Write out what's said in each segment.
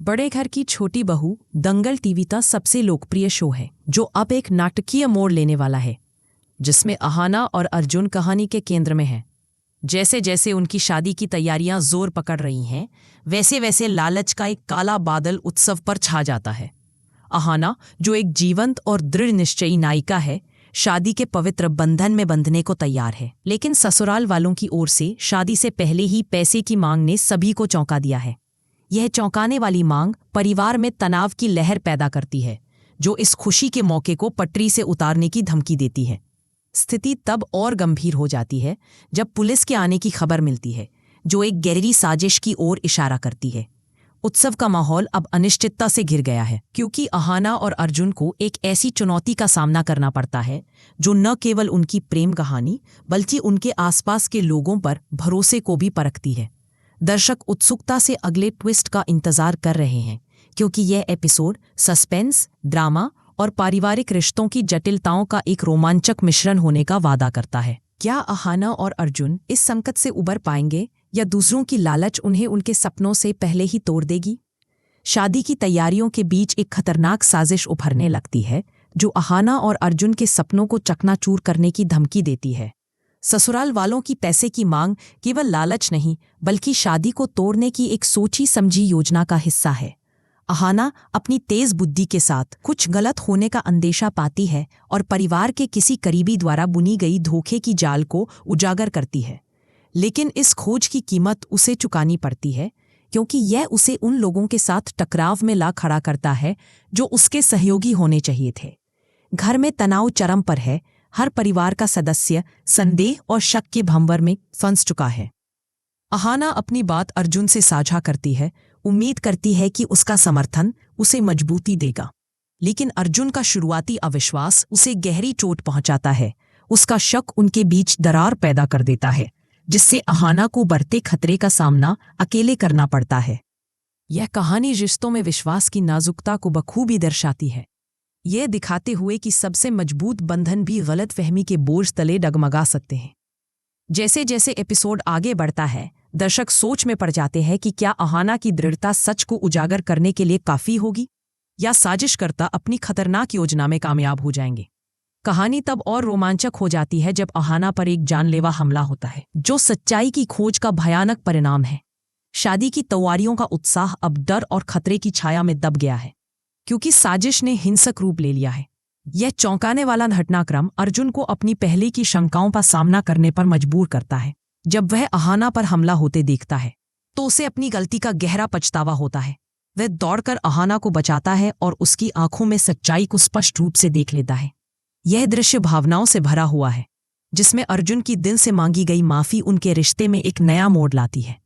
बड़े घर की छोटी बहू दंगल टीवी का सबसे लोकप्रिय शो है, जो अब एक नाटकीय मोड़ लेने वाला है, जिसमें अहाना और अर्जुन कहानी के केंद्र में हैं। जैसे जैसे उनकी शादी की तैयारियां जोर पकड़ रही हैं, वैसे वैसे लालच का एक काला बादल उत्सव पर छा जाता है। अहाना, जो एक जीवंत और दृढ़ निश्चयी नायिका है, शादी के पवित्र बंधन में बंधने को तैयार है, लेकिन ससुराल वालों की ओर से शादी से पहले ही पैसे की मांग ने सभी को चौंका दिया है। यह चौंकाने वाली मांग परिवार में तनाव की लहर पैदा करती है, जो इस खुशी के मौके को पटरी से उतारने की धमकी देती है। स्थिति तब और गंभीर हो जाती है जब पुलिस के आने की खबर मिलती है, जो एक गहरी साजिश की ओर इशारा करती है। उत्सव का माहौल अब अनिश्चितता से घिर गया है, क्योंकि अहाना और अर्जुन को एक ऐसी चुनौती का सामना करना पड़ता है जो न केवल उनकी प्रेम कहानी बल्कि उनके आसपास के लोगों पर भरोसे को भी परखती है। दर्शक उत्सुकता से अगले ट्विस्ट का इंतजार कर रहे हैं, क्योंकि यह एपिसोड सस्पेंस, ड्रामा और पारिवारिक रिश्तों की जटिलताओं का एक रोमांचक मिश्रण होने का वादा करता है। क्या अहाना और अर्जुन इस संकट से उबर पाएंगे, या दूसरों की लालच उन्हें उनके सपनों से पहले ही तोड़ देगी? शादी की तैयारियों के बीच एक खतरनाक साजिश उभरने लगती है, जो अहाना और अर्जुन के सपनों को चकनाचूर करने की धमकी देती है। ससुराल वालों की पैसे की मांग केवल लालच नहीं, बल्कि शादी को तोड़ने की एक सोची समझी योजना का हिस्सा है। अहाना अपनी तेज बुद्धि के साथ कुछ गलत होने का अंदेशा पाती है और परिवार के किसी करीबी द्वारा बुनी गई धोखे की जाल को उजागर करती है। लेकिन इस खोज की कीमत उसे चुकानी पड़ती है, क्योंकि यह उसे उन लोगों के साथ टकराव में ला खड़ा करता है जो उसके सहयोगी होने चाहिए थे। घर में तनाव चरम पर है। हर परिवार का सदस्य संदेह और शक के भंवर में फंस चुका है। अहाना अपनी बात अर्जुन से साझा करती है, उम्मीद करती है कि उसका समर्थन उसे मजबूती देगा। लेकिन अर्जुन का शुरुआती अविश्वास उसे गहरी चोट पहुंचाता है। उसका शक उनके बीच दरार पैदा कर देता है, जिससे अहाना को बढ़ते खतरे का सामना अकेले करना पड़ता है। यह कहानी रिश्तों में विश्वास की नाजुकता को बखूबी दर्शाती है, यह दिखाते हुए कि सबसे मजबूत बंधन भी गलतफहमी के बोझ तले डगमगा सकते हैं। जैसे जैसे एपिसोड आगे बढ़ता है, दर्शक सोच में पड़ जाते हैं कि क्या अहाना की दृढ़ता सच को उजागर करने के लिए काफी होगी, या साजिशकर्ता अपनी खतरनाक योजना में कामयाब हो जाएंगे। कहानी तब और रोमांचक हो जाती है जब अहाना पर एक जानलेवा हमला होता है, जो सच्चाई की खोज का भयानक परिणाम है। शादी की तैयारियों का उत्साह अब डर और खतरे की छाया में दब गया है, क्योंकि साजिश ने हिंसक रूप ले लिया है। यह चौंकाने वाला घटनाक्रम अर्जुन को अपनी पहले की शंकाओं का सामना करने पर मजबूर करता है। जब वह अहाना पर हमला होते देखता है, तो उसे अपनी गलती का गहरा पछतावा होता है। वह दौड़कर अहाना को बचाता है और उसकी आंखों में सच्चाई को स्पष्ट रूप से देख लेता है। यह दृश्य भावनाओं से भरा हुआ है, जिसमें अर्जुन की दिल से मांगी गई माफी उनके रिश्ते में एक नया मोड़ लाती है।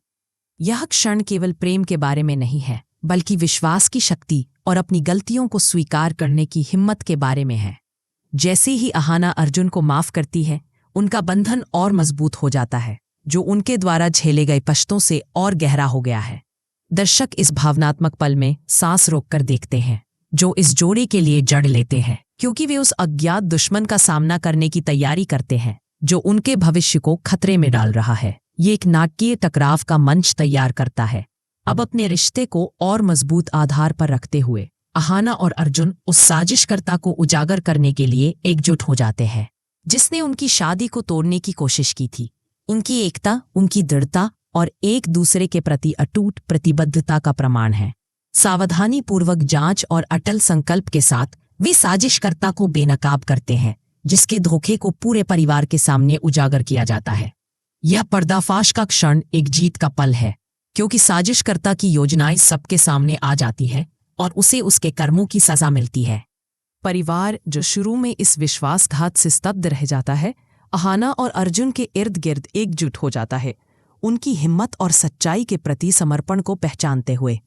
यह क्षण केवल प्रेम के बारे में नहीं है, बल्कि विश्वास की शक्ति और अपनी गलतियों को स्वीकार करने की हिम्मत के बारे में है। जैसे ही अहाना अर्जुन को माफ करती है, उनका बंधन और मजबूत हो जाता है, जो उनके द्वारा झेले गए कष्टों से और गहरा हो गया है। दर्शक इस भावनात्मक पल में सांस रोककर देखते हैं, जो इस जोड़े के लिए जड़ लेते हैं, क्योंकि वे उस अज्ञात दुश्मन का सामना करने की तैयारी करते हैं, जो उनके भविष्य को खतरे में डाल रहा है। ये एक नाटकीय टकराव का मंच तैयार करता है। अब अपने रिश्ते को और मजबूत आधार पर रखते हुए अहाना और अर्जुन उस साजिशकर्ता को उजागर करने के लिए एकजुट हो जाते हैं, जिसने उनकी शादी को तोड़ने की कोशिश की थी। उनकी एकता, उनकी दृढ़ता और एक दूसरे के प्रति अटूट प्रतिबद्धता का प्रमाण है। सावधानी पूर्वक जांच और अटल संकल्प के साथ वे साजिशकर्ता को बेनकाब करते हैं, जिसके धोखे को पूरे परिवार के सामने उजागर किया जाता है। यह पर्दाफाश का क्षण एक जीत का पल है, क्योंकि साजिशकर्ता की योजनाएं सबके सामने आ जाती है और उसे उसके कर्मों की सजा मिलती है। परिवार, जो शुरू में इस विश्वासघात से स्तब्ध रह जाता है, अहाना और अर्जुन के इर्द गिर्द एकजुट हो जाता है, उनकी हिम्मत और सच्चाई के प्रति समर्पण को पहचानते हुए।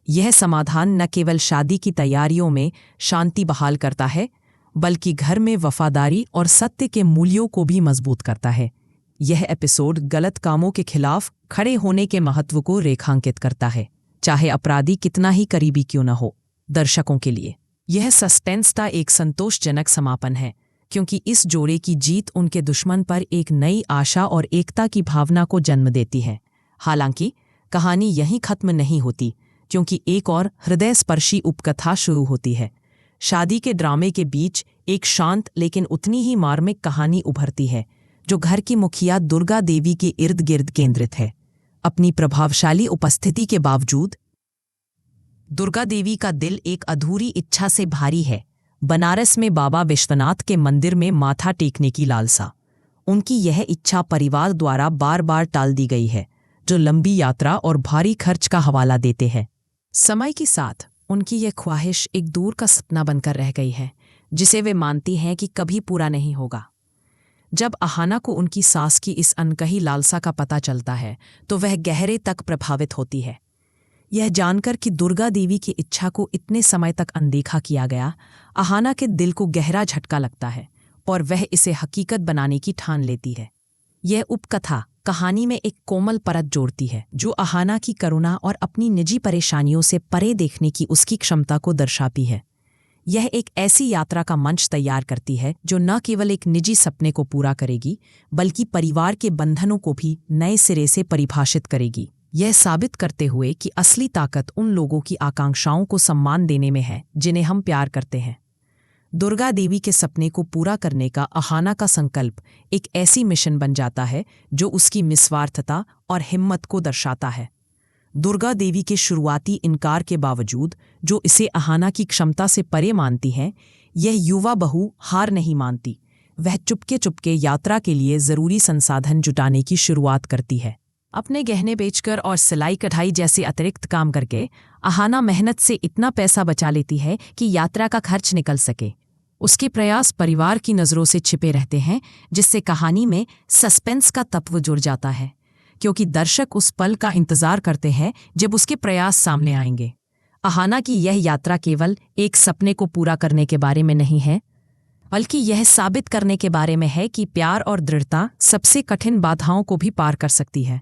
यह समाधान न केवल शादी की तैयारियों में शांति बहाल करता है, बल्कि घर में वफादारी और सत्य के मूल्यों को भी मजबूत करता है। यह एपिसोड गलत कामों के खिलाफ खड़े होने के महत्व को रेखांकित करता है, चाहे अपराधी कितना ही करीबी क्यों न हो। दर्शकों के लिए यह सस्पेंस का एक संतोषजनक समापन है, क्योंकि इस जोड़े की जीत उनके दुश्मन पर एक नई आशा और एकता की भावना को जन्म देती है। हालांकि कहानी यहीं खत्म नहीं होती। क्योंकि एक और हृदयस्पर्शी उपकथा शुरू होती है। शादी के ड्रामे के बीच एक शांत लेकिन उतनी ही मार्मिक कहानी उभरती है, जो घर की मुखिया दुर्गा देवी के इर्द गिर्द केंद्रित है। अपनी प्रभावशाली उपस्थिति के बावजूद दुर्गा देवी का दिल एक अधूरी इच्छा से भारी है, बनारस में बाबा विश्वनाथ के मंदिर में माथा टेकने की लालसा। उनकी यह इच्छा परिवार द्वारा बार बार टाल दी गई है, जो लंबी यात्रा और भारी खर्च का हवाला देते हैं। समय के साथ उनकी यह ख्वाहिश एक दूर का सपना बनकर रह गई है, जिसे वे मानती हैं कि कभी पूरा नहीं होगा। जब अहाना को उनकी सास की इस अनकही लालसा का पता चलता है तो वह गहरे तक प्रभावित होती है। यह जानकर कि दुर्गा देवी की इच्छा को इतने समय तक अनदेखा किया गया, अहाना के दिल को गहरा झटका लगता है और वह इसे हकीकत बनाने की ठान लेती है। यह उपकथा कहानी में एक कोमल परत जोड़ती है, जो अहाना की करुणा और अपनी निजी परेशानियों से परे देखने की उसकी क्षमता को दर्शाती है। यह एक ऐसी यात्रा का मंच तैयार करती है जो न केवल एक निजी सपने को पूरा करेगी, बल्कि परिवार के बंधनों को भी नए सिरे से परिभाषित करेगी, यह साबित करते हुए कि असली ताकत उन लोगों की आकांक्षाओं को सम्मान देने में है जिन्हें हम प्यार करते हैं। दुर्गा देवी के सपने को पूरा करने का अहाना का संकल्प एक ऐसी मिशन बन जाता है जो उसकी निस्वार्थता और हिम्मत को दर्शाता है। दुर्गा देवी के शुरुआती इनकार के बावजूद, जो इसे अहाना की क्षमता से परे मानती है, यह युवा बहू हार नहीं मानती। वह चुपके चुपके यात्रा के लिए जरूरी संसाधन जुटाने की शुरुआत करती है। अपने गहने बेचकर और सिलाई कढ़ाई जैसे अतिरिक्त काम करके अहाना मेहनत से इतना पैसा बचा लेती है कि यात्रा का खर्च निकल सके। उसके प्रयास परिवार की नज़रों से छिपे रहते हैं, जिससे कहानी में सस्पेंस का तत्व जुड़ जाता है, क्योंकि दर्शक उस पल का इंतजार करते हैं जब उसके प्रयास सामने आएंगे। अहाना की यह यात्रा केवल एक सपने को पूरा करने के बारे में नहीं है, बल्कि यह साबित करने के बारे में है कि प्यार और दृढ़ता सबसे कठिन बाधाओं को भी पार कर सकती है।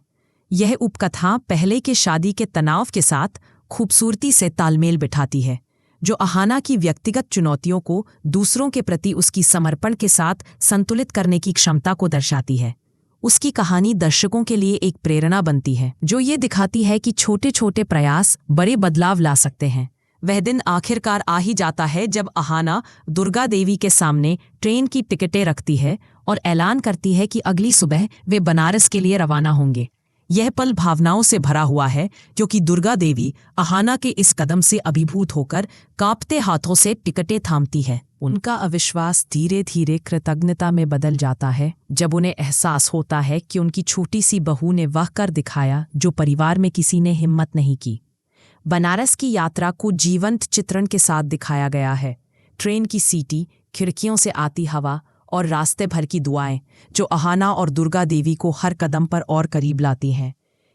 यह उपकथा पहले के शादी के तनाव के साथ खूबसूरती से तालमेल बिठाती है, जो अहाना की व्यक्तिगत चुनौतियों को दूसरों के प्रति उसकी समर्पण के साथ संतुलित करने की क्षमता को दर्शाती है। उसकी कहानी दर्शकों के लिए एक प्रेरणा बनती है, जो ये दिखाती है कि छोटे छोटे प्रयास बड़े बदलाव ला सकते हैं। वह दिन आखिरकार आ ही जाता है जब अहाना दुर्गा देवी के सामने ट्रेन की टिकटें रखती है और ऐलान करती है कि अगली सुबह वे बनारस के लिए रवाना होंगे। यह पल भावनाओं से भरा हुआ है, क्योंकि दुर्गा देवी अहाना के इस कदम से अभिभूत होकर कांपते हाथों से टिकटें थामती है। उनका अविश्वास धीरे धीरे कृतज्ञता में बदल जाता है, जब उन्हें एहसास होता है कि उनकी छोटी सी बहू ने वह कर दिखाया जो परिवार में किसी ने हिम्मत नहीं की। बनारस की यात्रा को जीवंत चित्रण के साथ दिखाया गया है। ट्रेन की सीटी, खिड़कियों से आती हवा और रास्ते भर की दुआएं, जो अहाना और दुर्गा देवी को हर कदम पर और करीब लाती हैं।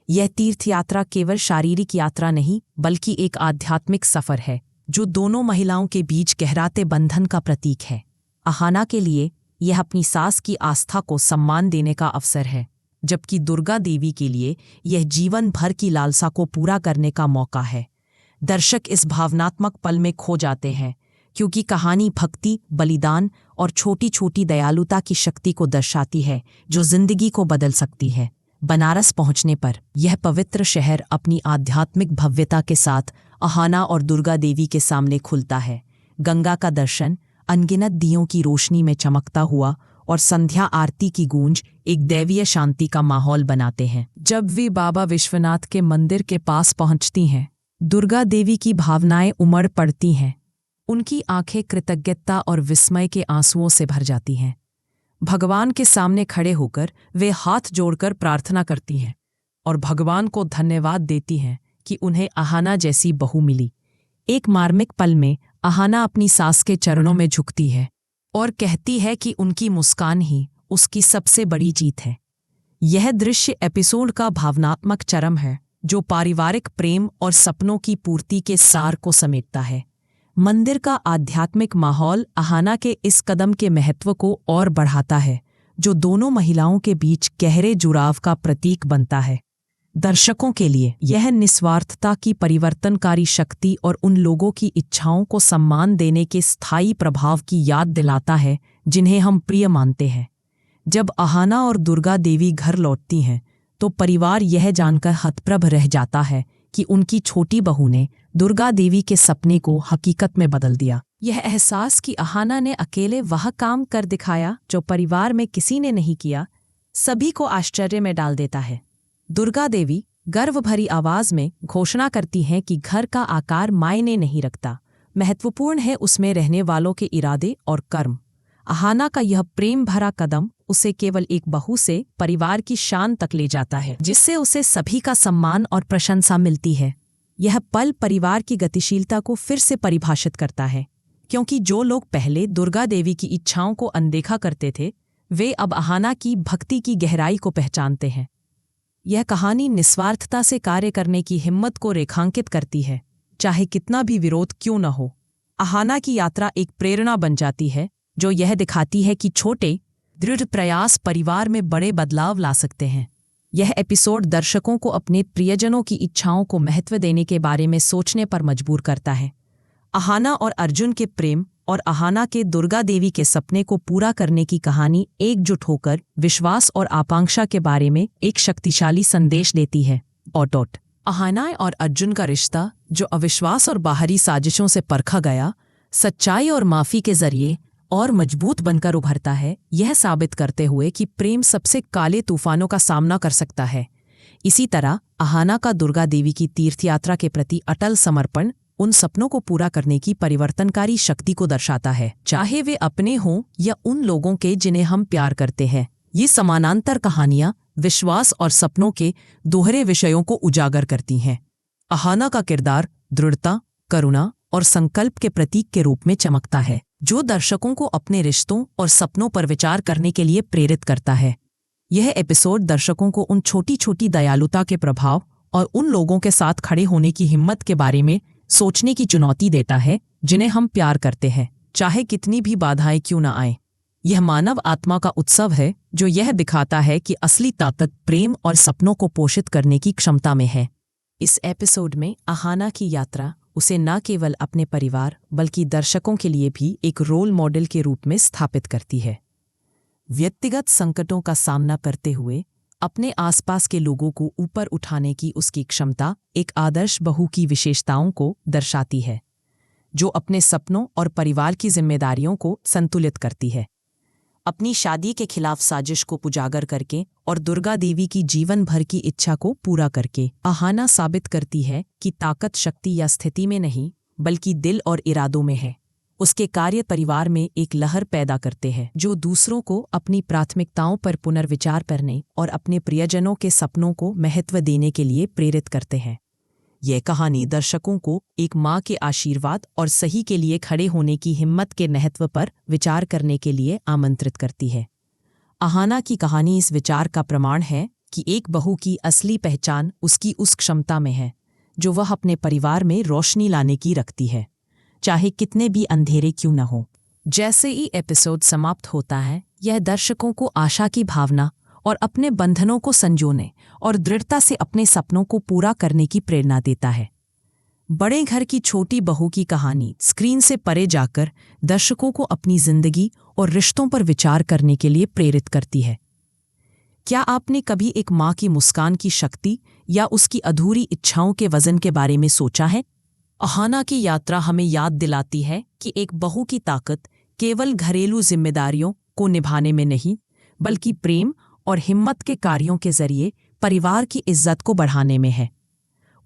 यह तीर्थ यात्रा केवल शारीरिक यात्रा नहीं, बल्कि एक आध्यात्मिक सफर है, जो दोनों महिलाओं के बीच गहराते बंधन का प्रतीक है। अहाना के लिए यह अपनी सास की आस्था को सम्मान देने का अवसर है, जबकि दुर्गा देवी के लिए यह जीवन भर की लालसा को पूरा करने का मौका है। दर्शक इस भावनात्मक पल में खो जाते हैं, क्योंकि कहानी भक्ति, बलिदान और छोटी छोटी दयालुता की शक्ति को दर्शाती है, जो जिंदगी को बदल सकती है। बनारस पहुंचने पर यह पवित्र शहर अपनी आध्यात्मिक भव्यता के साथ अहाना और दुर्गा देवी के सामने खुलता है। गंगा का दर्शन, अनगिनत दियों की रोशनी में चमकता हुआ और संध्या आरती की गूंज एक दैवीय शांति का माहौल बनाते हैं। जब वे बाबा विश्वनाथ के मंदिर के पास पहुंचती हैं, दुर्गा देवी की भावनाएं उमड़ पड़ती हैं। उनकी आंखें कृतज्ञता और विस्मय के आंसुओं से भर जाती हैं। भगवान के सामने खड़े होकर वे हाथ जोड़कर प्रार्थना करती हैं और भगवान को धन्यवाद देती हैं कि उन्हें अहाना जैसी बहू मिली। एक मार्मिक पल में अहाना अपनी सास के चरणों में झुकती है और कहती है कि उनकी मुस्कान ही उसकी सबसे बड़ी जीत है। यह दृश्य एपिसोड का भावनात्मक चरम है, जो पारिवारिक प्रेम और सपनों की पूर्ति के सार को समेटता है। मंदिर का आध्यात्मिक माहौल अहाना के इस कदम के महत्व को और बढ़ाता है, जो दोनों महिलाओं के बीच गहरे जुड़ाव का प्रतीक बनता है। दर्शकों के लिए यह निस्वार्थता की परिवर्तनकारी शक्ति और उन लोगों की इच्छाओं को सम्मान देने के स्थायी प्रभाव की याद दिलाता है जिन्हें हम प्रिय मानते हैं। जब अहाना और दुर्गा देवी घर लौटती हैं, तो परिवार यह जानकर हतप्रभ रह जाता है कि उनकी छोटी बहू ने दुर्गा देवी के सपने को हकीकत में बदल दिया। यह एहसास कि अहाना ने अकेले वह काम कर दिखाया जो परिवार में किसी ने नहीं किया, सभी को आश्चर्य में डाल देता है। दुर्गा देवी गर्व भरी आवाज में घोषणा करती हैं कि घर का आकार मायने नहीं रखता, महत्वपूर्ण है उसमें रहने वालों के इरादे और कर्म। अहाना का यह प्रेम भरा कदम उसे केवल एक बहू से परिवार की शान तक ले जाता है, जिससे उसे सभी का सम्मान और प्रशंसा मिलती है। यह पल परिवार की गतिशीलता को फिर से परिभाषित करता है, क्योंकि जो लोग पहले दुर्गा देवी की इच्छाओं को अनदेखा करते थे, वे अब अहाना की भक्ति की गहराई को पहचानते हैं। यह कहानी निस्वार्थता से कार्य करने की हिम्मत को रेखांकित करती है, चाहे कितना भी विरोध क्यों न हो। अहाना की यात्रा एक प्रेरणा बन जाती है जो यह दिखाती है कि छोटे दृढ़ प्रयास परिवार में बड़े बदलाव ला सकते हैं। यह एपिसोड दर्शकों को अपने प्रियजनों की इच्छाओं को महत्व देने के बारे में सोचने पर मजबूर करता है। अहाना और अर्जुन के प्रेम और अहाना के दुर्गा देवी के सपने को पूरा करने की कहानी एकजुट होकर विश्वास और आकांक्षा के बारे में एक शक्तिशाली संदेश देती है। अहाना और अर्जुन का रिश्ता, जो अविश्वास और बाहरी साजिशों से परखा गया, सच्चाई और माफी के जरिए और मजबूत बनकर उभरता है, यह साबित करते हुए कि प्रेम सबसे काले तूफानों का सामना कर सकता है। इसी तरह अहाना का दुर्गा देवी की तीर्थयात्रा के प्रति अटल समर्पण उन सपनों को पूरा करने की परिवर्तनकारी शक्ति को दर्शाता है, चाहे वे अपने हों या उन लोगों के जिन्हें हम प्यार करते हैं। ये समानांतर कहानियां विश्वास और सपनों के दोहरे विषयों को उजागर करती हैं। अहाना का किरदार दृढ़ता, करुणा और संकल्प के प्रतीक के रूप में चमकता है, जो दर्शकों को अपने रिश्तों और सपनों पर विचार करने के लिए प्रेरित करता है। यह एपिसोड दर्शकों को उन छोटी छोटी दयालुता के प्रभाव और उन लोगों के साथ खड़े होने की हिम्मत के बारे में सोचने की चुनौती देता है जिन्हें हम प्यार करते हैं, चाहे कितनी भी बाधाएं क्यों न आएं। यह मानव आत्मा का उत्सव है जो यह दिखाता है कि असली ताकत प्रेम और सपनों को पोषित करने की क्षमता में है। इस एपिसोड में अहाना की यात्रा उसे न केवल अपने परिवार बल्कि दर्शकों के लिए भी एक रोल मॉडल के रूप में स्थापित करती है। व्यक्तिगत संकटों का सामना करते हुए अपने आसपास के लोगों को ऊपर उठाने की उसकी क्षमता एक आदर्श बहू की विशेषताओं को दर्शाती है, जो अपने सपनों और परिवार की जिम्मेदारियों को संतुलित करती है। अपनी शादी के खिलाफ साजिश को उजागर करके और दुर्गा देवी की जीवन भर की इच्छा को पूरा करके अहाना साबित करती है कि ताकत शक्ति या स्थिति में नहीं, बल्कि दिल और इरादों में है। उसके कार्य परिवार में एक लहर पैदा करते हैं जो दूसरों को अपनी प्राथमिकताओं पर पुनर्विचार करने और अपने प्रियजनों के सपनों को महत्व देने के लिए प्रेरित करते हैं। यह कहानी दर्शकों को एक माँ के आशीर्वाद और सही के लिए खड़े होने की हिम्मत के महत्व पर विचार करने के लिए आमंत्रित करती है। अहाना की कहानी इस विचार का प्रमाण है कि एक बहू की असली पहचान उसकी उस क्षमता में है जो वह अपने परिवार में रोशनी लाने की रखती है, चाहे कितने भी अंधेरे क्यों न हो। जैसे ही एपिसोड समाप्त होता है, यह दर्शकों को आशा की भावना और अपने बंधनों को संजोने और दृढ़ता से अपने सपनों को पूरा करने की प्रेरणा देता है। बड़े घर की छोटी बहू की कहानी स्क्रीन से परे जाकर दर्शकों को अपनी जिंदगी और रिश्तों पर विचार करने के लिए प्रेरित करती है। क्या आपने कभी एक माँ की मुस्कान की शक्ति या उसकी अधूरी इच्छाओं के वजन के बारे में सोचा है? अहाना की यात्रा हमें याद दिलाती है कि एक बहू की ताकत केवल घरेलू जिम्मेदारियों को निभाने में नहीं, बल्कि प्रेम और हिम्मत के कार्यों के जरिए परिवार की इज्जत को बढ़ाने में है।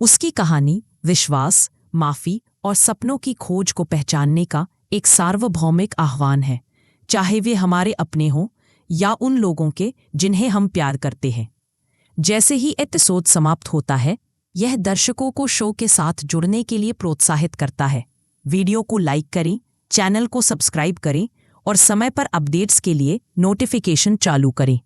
उसकी कहानी विश्वास, माफी और सपनों की खोज को पहचानने का एक सार्वभौमिक आह्वान है, चाहे वे हमारे अपने हों या उन लोगों के जिन्हें हम प्यार करते हैं। जैसे ही एपिसोड समाप्त होता है, यह दर्शकों को शो के साथ जुड़ने के लिए प्रोत्साहित करता है। वीडियो को लाइक करें, चैनल को सब्सक्राइब करें और समय पर अपडेट्स के लिए नोटिफिकेशन चालू करें।